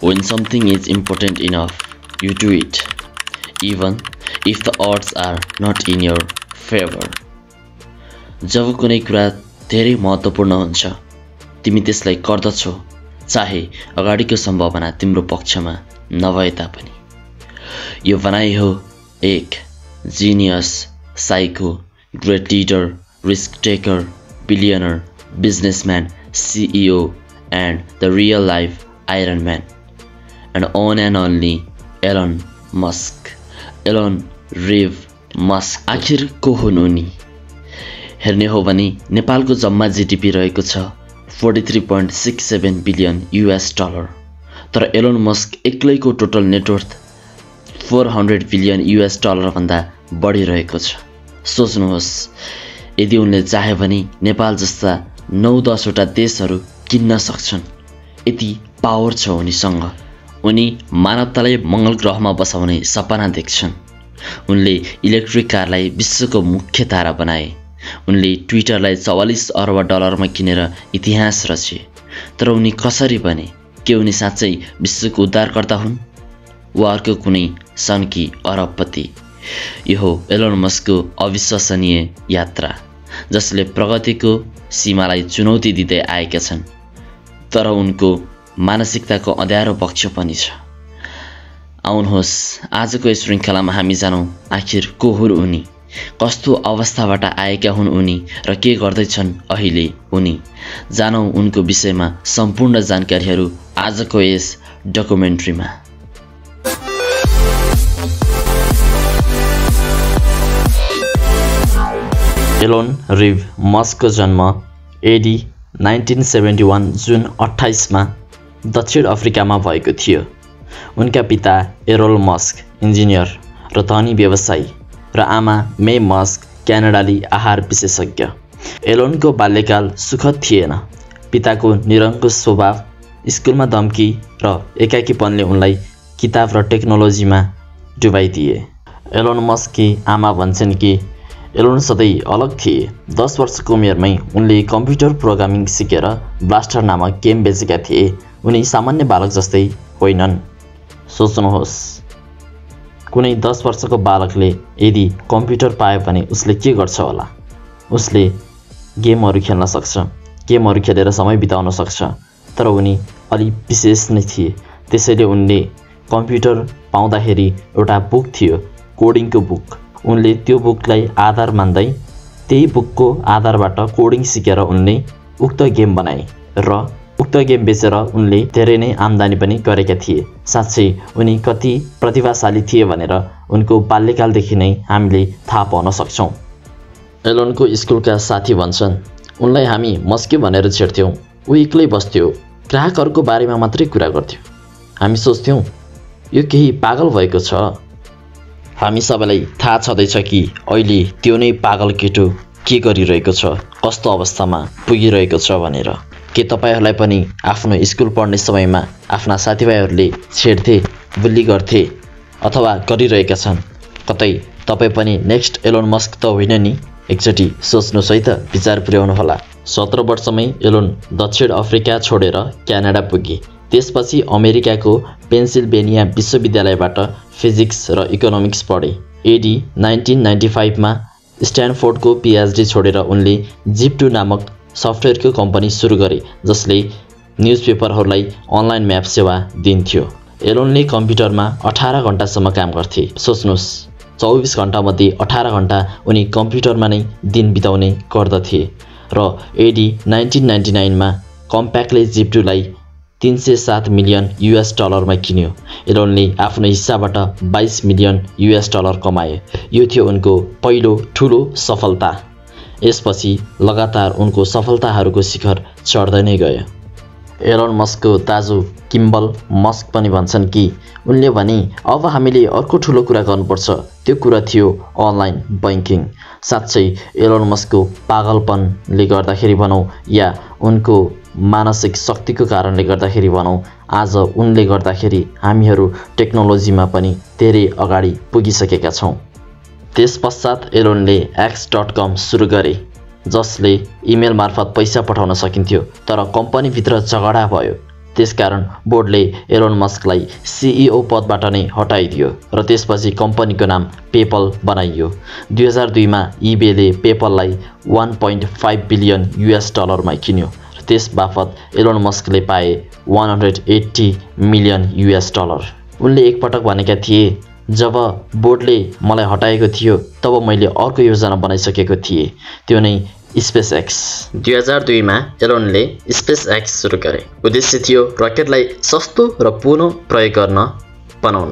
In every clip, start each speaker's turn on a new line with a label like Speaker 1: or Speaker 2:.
Speaker 1: When something is important enough, you do it, even if the odds are not in your favor. जब कुनै कुरा धेरै महत्त्वपूर्ण हुन्छ, तिमी त्यसलाई गर्दछौ, चाहे अगाडिको सम्भावना तिम्रो पक्षमा नभए तापनि। यो भनाइ हो एक genius, psycho, great leader, risk taker, billionaire, businessman, CEO, and the real life Iron Man, and on and only Elon Musk. Elon Reeve Musk. आखिर को हुन् उनी? हेर्ने हो भने नेपालको जम्मा जीडीपी रहेको छ 43.67 बिलियन US डलर, तर एलोन मस्क एक्लैको total net 400 billion US dollar भन्दा बढी रहेको छ। सोच्नुहोस्, यदि उनले चाहे भने नेपाल जस्ता 9-10 वटा देशहरू किन्न सक्छन्। यति पावर छ उनीसँग। उनी मानवतालाई मंगल ग्रहमा बसाउने सपना देख्छन्। उनले इलेक्ट्रिक कारलाई विश्वको मुख्य तारा बनाए। उनले ट्विटरलाई 44 अर्ब डलरमा किनेर इतिहास रचे। तर उनी कसरी बने? के उनी साँच्चै विश्वको उद्धारकर्ता हुन् वा अर्को कुनै सनकी अरबपति? यो हो एलोन मस्कको अविश्वसनीय यात्रा, जसले प्रगतिको सीमालाई चुनौती दिँदै आएका छन्, तर उनको मानसिकताको अँध्यारो पक्ष पनि छ। आउनुहोस्, आजको यस श्रृङ्खलामा हामी जानौँ आखिर को हुन् उनी, कस्तो अवस्थाबाट आएका हुन् उनी र के गर्दैछन् अहिले उनी। जानौँ उनको विषयमा सम्पूर्ण जानकारीहरू आजको यस डकुमेन्ट्रीमा। एलोन रिभ मस्कको जन्म एडी 1971 जुन 28 मा दक्षिण अफ्रिकामा भएको थियो। उनका पिता एरोल मस्क इन्जिनियर र धनी व्यवसायी र आमा मे मस्क क्यानाडाली आहार विशेषज्ञ। एलोनको बाल्यकाल सुखद थिएन। पिताको निरङ्कुश स्वभाव, स्कुलमा धम्की र एकाकीपनले उनलाई किताब र टेक्नोलोजीमा डुबाइदिए। एलोन मस्ककी आमा भन्छन् कि एलोन सधैँ अलग थिए। 10 वर्षको उमेरमै उनले कम्प्युटर प्रोग्रामिङ सिकेर ब्लास्टर नामक गेम बेचेका थिए। उनी सामान्य बालक जस्तै होइनन्। सोच्नुहोस्, कुनै 10 वर्षको बालकले यदि कम्प्युटर पायो भने उसले के गर्छ होला? उसले गेमहरू खेल्न सक्छ, गेमहरू खेलेर समय बिताउन सक्छ। तर उनी अलि विशेष नै थिए। त्यसैले उनले कम्प्युटर पाउँदाखेरि एउटा बुक थियो, कोडिङको बुक। उनले त्यो बुकलाई आधार मान्दै त्यही बुकको आधारबाट कोडिङ सिकेर उनले उक्त गेम बनाए र उक्त गेम बेचेर उनले धेरै नै आम्दानी पनि गरेका थिए। साँच्चै उनी कति प्रतिभाशाली थिए भनेर उनको बाल्यकालदेखि नै हामीले थाहा पाउन सक्छौँ। एलोनको स्कुलका साथी भन्छन्, उनलाई हामी मस्के भनेर छेड्थ्यौँ। ऊ एक्लै बस्थ्यो, ग्राहकहरूको बारेमा मात्रै कुरा गर्थ्यो। हामी सोच्थ्यौँ यो केही पागल भएको छ। हामी सबैलाई थाहा छँदैछ कि अहिले त्यो नै पागल केटो के गरिरहेको छ, कस्तो अवस्थामा पुगिरहेको छ भनेर। के तपाईहरूलाई पनि आफ्नो स्कुल पढ्ने समयमा आफ्ना साथीभाइहरूले छेड्थे, बुल्ली गर्थे अथवा गरिरहेका छन्? कतै तपाईँ पनि नेक्स्ट एलोन मस्क त होइन नि? एकचोटि सोच्नुहोस् है त, विचार पुर्याउनु होला। 17 वर्षमै एलोन दक्षिण अफ्रिका छोडेर क्यानाडा पुगे। त्यसपछि अमेरिकाको पेन्सिल्भेनिया विश्वविद्यालयबाट फिजिक्स र इकोनोमिक्स पढे। एडी 1995 मा स्ट्यानफोर्डको PhD छोडेर उनले जिप2 नामक सफ्टवेयरको कम्पनी सुरु गरे, जसले न्युजपेपरहरूलाई अनलाइन म्याप सेवा दिन्थ्यो। एलोनले कम्प्युटरमा 18 घण्टासम्म काम गर्थे। सोच्नुहोस्, 24 घण्टामध्ये 18 घण्टा उनी कम्प्युटरमा नै दिन बिताउने गर्दथे। र एडी 1999 मा कम्प्याक्टले जिप2लाई 307 मिलियन US डलरमा किन्यो। एलोनले आफ्नो हिस्साबाट 22 मिलियन US डलर कमाए। यो थियो उनको पहिलो ठुलो सफलता। यसपछि लगातार उनको सफलताहरूको शिखर चढ्दै नै गयो। एलोन मस्कको दाजु किम्बल मस्क पनि भन्छन् कि उनले भने अब हामीले अर्को ठुलो कुरा गर्नुपर्छ। त्यो कुरा थियो अनलाइन बैंकिङ। साँच्चै एलोन मस्कको पागलपनले गर्दाखेरि भनौँ या उनको मानसिक शक्तिको कारणले गर्दाखेरि भनौँ, आज उनले गर्दाखेरि हामीहरू टेक्नोलोजीमा पनि धेरै अगाडि पुगिसकेका छौँ। त्यसपश्चात एलोनले X.com सुरु गरे, जसले इमेल मार्फत पैसा पठाउन सकिन्थ्यो। तर कम्पनीभित्र झगडा भयो। त्यसकारण बोर्डले एलोन मस्कलाई CEO पदबाट नै हटाइदियो र त्यसपछि कम्पनीको नाम पेपल बनाइयो। 2002 मा eBayले पेपललाई $1.5 बिलियन मा किन्यो र त्यसबापत एलोन मस्कले पाए $180 मिलियन। उनले एकपटक भनेका थिए, जब बोर्डले मलाई हटाएको थियो तब मैले अर्को योजना बनाइसकेको थिएँ, त्यो नै SpaceX। 2002 मा एलोनले SpaceX सुरु गरे। उद्देश्य थियो रकेटलाई सस्तो र पुनः प्रयोग गर्न बनाउन।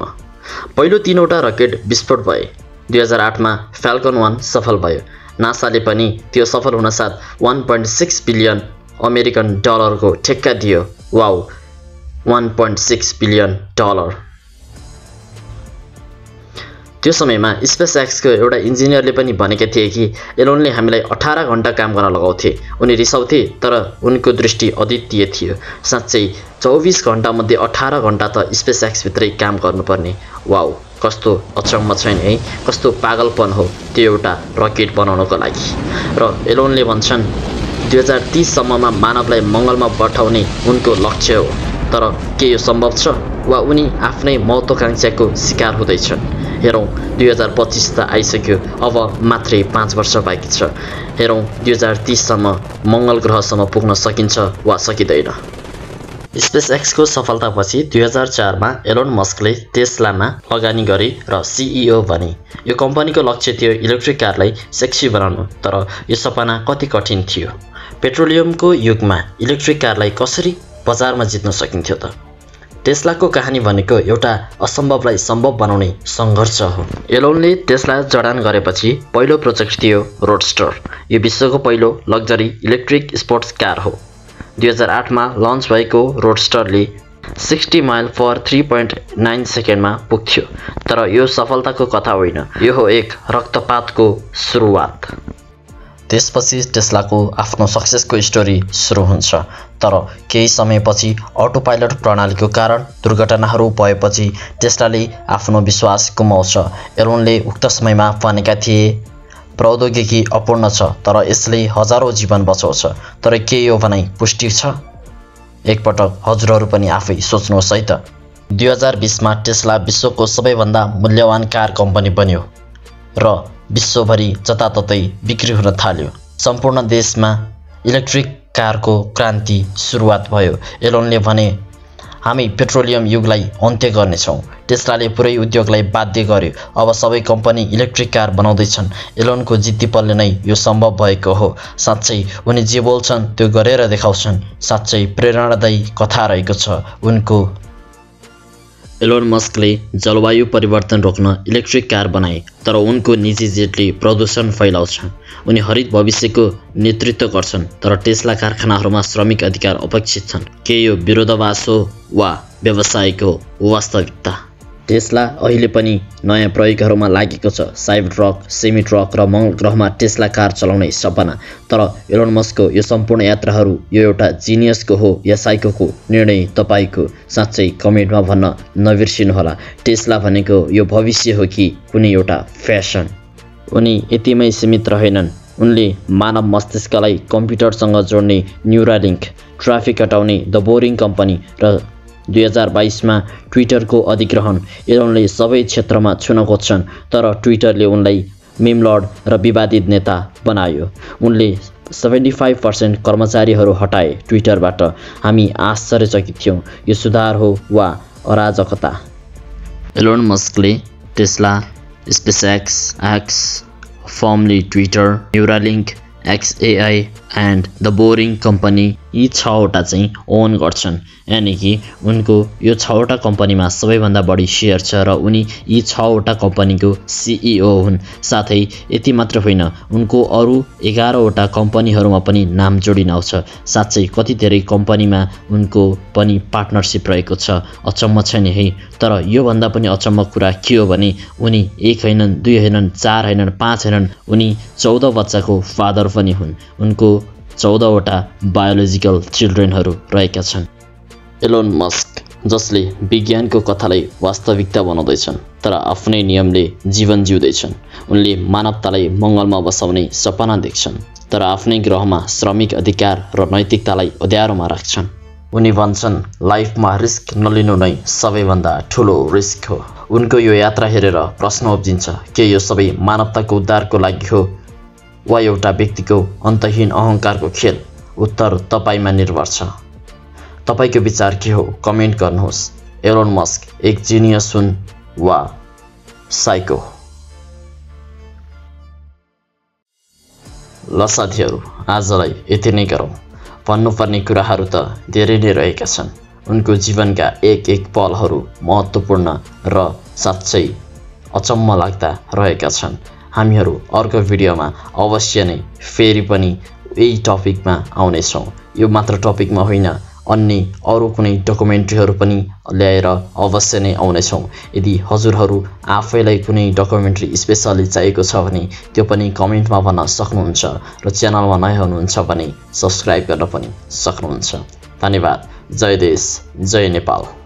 Speaker 1: पहिलो 3वटा रकेट विस्फोट भए। 2008 मा Falcon 1 सफल भयो। नासाले पनि त्यो सफल हुनसाथ $1.6 बिलियन को ठेक्का दियो। Wow, $1.6 billion. त्यो समयमा SpaceX को एउटा इन्जिनियरले पनि भनेका थिए कि एलोनले हामीलाई 18 घण्टा काम गर्न लगाउँथे। उनी रिसाउँथे तर उनको दृष्टि अद्वितीय थियो। साँच्चै 24 घण्टा मध्ये 18 घण्टा त SpaceX भित्रै काम गर्नुपर्ने। वाउ, कस्तो अचम्म छैन है, कस्तो पागलपन हो त्यो एउटा रकेट बनाउनको लागि। र एलोनले भन्छन् 2030 सम्ममा मानवलाई मङ्गलमा पठाउने उनको लक्ष्य हो। तर के यो सम्भव छ वा उनी आफ्नै महत्त्वाकांक्षाको शिकार हुँदैछन्? हेरौँ, 2025 त आइसक्यो, अब मात्रै 5 वर्ष बाँकी छ। हेरौँ 2030 सम्म मङ्गल ग्रहसम्म पुग्न सकिन्छ वा सकिँदैन। SpaceX को सफलतापछि 2004 मा एलोन मस्कले टेस्लामा लगानी गरे र CEO बने। यो कम्पनीको लक्ष्य थियो इलेक्ट्रिक कारलाई सेक्सी बनाउनु, तर यो सपना कति कठिन थियो। पेट्रोलियमको युगमा इलेक्ट्रिक कारलाई कसरी बजारमा जित्न सकिन्थ्यो त? टेस्लाको कहानी भनेको एउटा असम्भवलाई सम्भव बनाउने सङ्घर्ष हो। एलोनले टेस्ला जडान गरेपछि पहिलो प्रोजेक्ट थियो रोडस्टर। यो विश्वको पहिलो लग्जरी इलेक्ट्रिक स्पोर्ट्स कार हो। 2008 मा लन्च भएको रोडस्टरले 60 माइल पर 3.9 सेकेन्डमा पुग्थ्यो। तर यो सफलताको कथा होइन, यो हो एक रक्तपातको सुरुवात। त्यसपछि टेस्लाको आफ्नो सक्सेसको स्टोरी सुरु हुन्छ। तर केही समयपछि अटो पाइलट प्रणालीको कारण दुर्घटनाहरू भएपछि टेस्लाले आफ्नो विश्वास गुमाउँछ। एलोनले उक्त समयमा भनेका थिए, प्रौद्योगिकी अपूर्ण छ तर यसले हजारौं जीवन बचाउँछ। तर के यो भनाइ पुष्टि छ? एकपटक हजुरहरू पनि आफै सोच्नुहोस् है त। 2020 मा टेस्ला विश्वको सबैभन्दा मूल्यवान कार कम्पनी बन्यो र विश्वभरि जताततै बिक्री हुन थाल्यो। सम्पूर्ण देशमा इलेक्ट्रिक कारको क्रान्ति सुरुवात भयो। एलोनले भने, हामी पेट्रोलियम युगलाई अन्त्य गर्नेछौँ। टेस्लाले पुरै उद्योगलाई बाध्य गर्यो। अब सबै कम्पनी इलेक्ट्रिक कार बनाउँदैछन्। एलोनको जिद्दीपनले नै यो सम्भव भएको हो। साँच्चै उनी जे बोल्छन् त्यो गरेर देखाउँछन्। साँच्चै प्रेरणादायी कथा रहेको छ उनको। एलोन मस्कले जलवायु परिवर्तन रोक्न इलेक्ट्रिक कार बनाए, तर उनको निजी जेटले प्रदूषण फैलाउँछ। उनी हरित भविष्यको नेतृत्व गर्छन्, तर टेस्ला कारखानाहरूमा श्रमिक अधिकार अपेक्षित छन्। के यो विरोधाभास हो वा व्यवसायिक हो वास्तविकता? टेस्ला अहिले पनि नयाँ प्रयोगहरूमा लागेको छ। साइबर ट्रक, सेमी ट्रक र मङ्गल ग्रहमा टेस्ला कार चलाउने सपना। तर एलोन मस्कको यो सम्पूर्ण यात्राहरू यो एउटा जिनियसको हो या साइकोको निर्णय तपाईको? साँच्चै कमेन्टमा भन्न नबिर्सिनुहोला। टेस्ला भनेको यो भविष्य हो कि कुनै एउटा फ्यासन? उनी यतिमै सीमित रहेनन्। उनले मानव मस्तिष्कलाई कम्प्युटरसँग जोड्ने न्युरालिङ्क, ट्राफिक हटाउने द बोरिङ कम्पनी र 2022 मा ट्विटरको अधिग्रहण। एलोनले सबै क्षेत्रमा छुन खोज्छन्, तर ट्विटरले उनलाई मिम लर्ड र विवादित नेता बनायो। उनले 75% कर्मचारीहरू हटाए ट्विटरबाट। हामी आश्चर्यचकित थियौँ। यो सुधार हो वा अराजकता? एलोन मस्कले Tesla, SpaceX, formerly Twitter, Neuralink, XAI and the boring company यी 6वटा चाहिँ ओन गर्छन्। यानि कि उनको यो 6वटा कम्पनीमा सबैभन्दा बढी सेयर छ र उनी यी 6वटा कम्पनीको CEO हुन्। साथै यति मात्र होइन, उनको अरू 11वटा कम्पनीहरूमा पनि नाम जोडिन आउँछ। साँच्चै कति धेरै कम्पनीमा उनको पनि पार्टनरसिप रहेको छ। अचम्म छैन है? तर योभन्दा पनि अचम्म कुरा के हो भने उनी 1 होइनन्, 2 होइनन्, 4 होइनन्, 5 होइनन्, उनी 14 बच्चाको फादर पनि हुन्। उनको 14वटा बायोलोजिकल चिल्ड्रेनहरू रहेका छन्। एलोन मस्क, जसले विज्ञानको कथालाई वास्तविकता बनाउँदैछन् तर आफ्नै नियमले जीवन जिउँदैछन्। उनले मानवतालाई मङ्गलमा बसाउने सपना देख्छन्, तर आफ्नै ग्रहमा श्रमिक अधिकार र नैतिकतालाई अँध्यारोमा राख्छन्। उनी भन्छन् लाइफमा रिस्क नलिनु नै सबैभन्दा ठुलो रिस्क हो। उनको यो यात्रा हेरेर प्रश्न उब्जिन्छ, के यो सबै मानवताको उद्धारको लागि हो वा एउटा व्यक्तिको अन्तहीन अहङ्कारको खेल? उत्तर तपाईमा निर्भर छ। तपाईको विचार के हो कमेन्ट गर्नुहोस्। एलोन मस्क एक जिनियस हुन् वा साइको? ल साथीहरू, आजलाई यति नै गरौँ। भन्नुपर्ने कुराहरू त धेरै नै रहेका छन्। उनको जीवनका एक एक पलहरू महत्त्वपूर्ण र साँच्चै अचम्म लाग्दा रहेका छन्। हामीहरू अर्को भिडियोमा अवश्य नै फेरि पनि यही टपिकमा आउनेछौँ। यो मात्र टपिकमा होइन, अन्य अरू कुनै डकुमेन्ट्रीहरू पनि ल्याएर अवश्य नै आउनेछौँ। यदि हजुरहरू आफैलाई कुनै डकुमेन्ट्री स्पेसली चाहिएको छ भने त्यो पनि कमेन्टमा भन्न सक्नुहुन्छ र च्यानलमा नयाँ हुनुहुन्छ भने सब्स्क्राइब गर्न पनि सक्नुहुन्छ। धन्यवाद। जय देश, जय नेपाल।